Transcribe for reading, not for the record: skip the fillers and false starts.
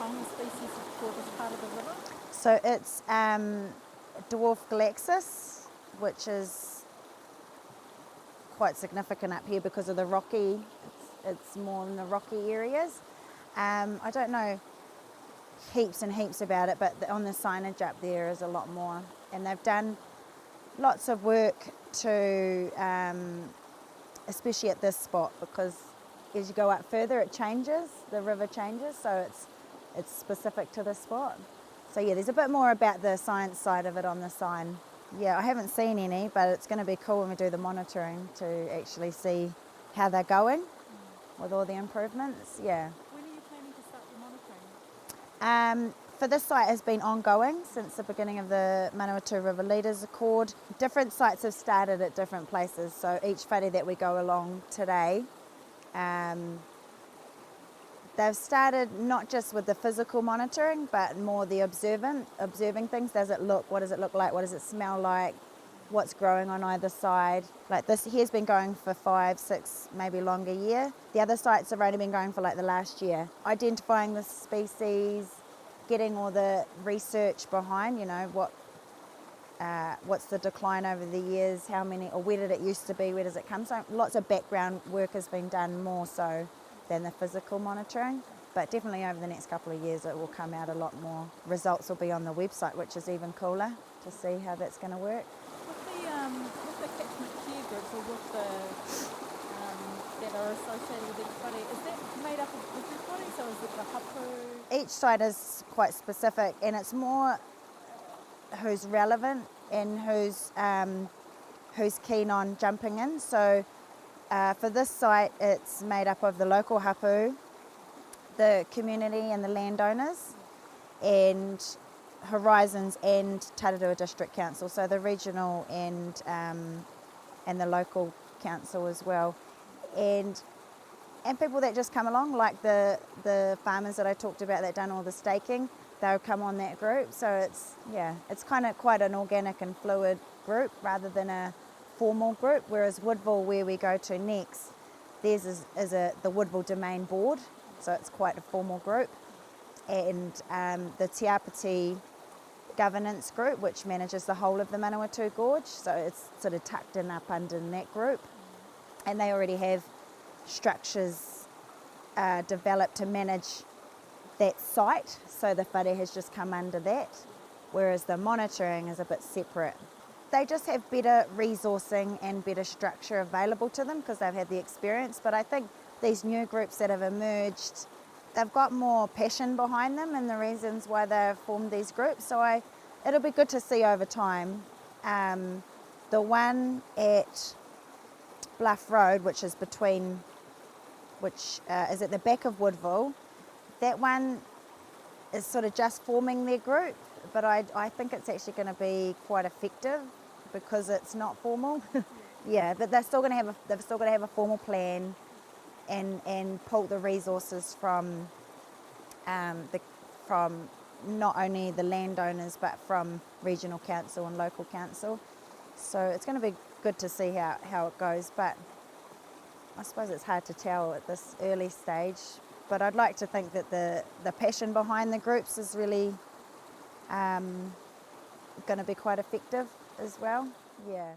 taonga species for this part of the river? So it's dwarf galaxis, which is quite significant up here because of the rocky, it's more in the rocky areas. I don't know heaps and heaps about it, but on the signage up there is a lot more. And they've done lots of work to, especially at this spot, because as you go up further it changes, the river changes, so it's specific to this spot. So yeah, there's a bit more about the science side of it on the sign. Yeah, I haven't seen any, but it's going to be cool when we do the monitoring to actually see how they're going with all the improvements. Yeah. When are you planning to start the monitoring? For this site has been ongoing since the beginning of the Manawatu River Leaders Accord. Different sites have started at different places, so each whare that we go along today, they've started not just with the physical monitoring, but more the observing things. Does it look, what does it look like, what does it smell like, what's growing on either side. Like this here's been going for 5, 6, maybe longer year. The other sites have only been going for like the last year. Identifying the species, getting all the research behind, you know, what's the decline over the years, how many, or where did it used to be, where does it come from. So lots of background work has been done more so than the physical monitoring, but definitely over the next couple of years it will come out a lot more. Results will be on the website, which is even cooler to see how that's going to work. With the catchment care groups, or with the that are associated with each whare, is that made up of everybody? So is it the hapu? Each site is quite specific, and it's more who's relevant and who's keen on jumping in. So for this site, it's made up of the local hapu, the community and the landowners, and Horizons and Tararua District Council, so the regional and the local council as well, and people that just come along, like the farmers that I talked about that done all the staking, they'll come on that group. So it's kind of quite an organic and fluid group rather than a formal group. Whereas Woodville, where we go to next, theirs is the Woodville Domain Board, so it's quite a formal group, and the Te Apiti Governance Group, which manages the whole of the Manawatu Gorge, so it's sort of tucked in up under that group, and they already have structures developed to manage that site, so the whare has just come under that, whereas the monitoring is a bit separate. They just have better resourcing and better structure available to them because they've had the experience, but I think these new groups that have emerged, they've got more passion behind them and the reasons why they've formed these groups, so it'll be good to see over time. The one at Bluff Road, which is at the back of Woodville, that one is sort of just forming their group, but I think it's actually going to be quite effective because it's not formal. Yeah, but they've still got to have a formal plan and pull the resources from not only the landowners but from regional council and local council. So it's going to be good to see how it goes, but I suppose it's hard to tell at this early stage. But I'd like to think that the passion behind the groups is really going to be quite effective as well. Yeah.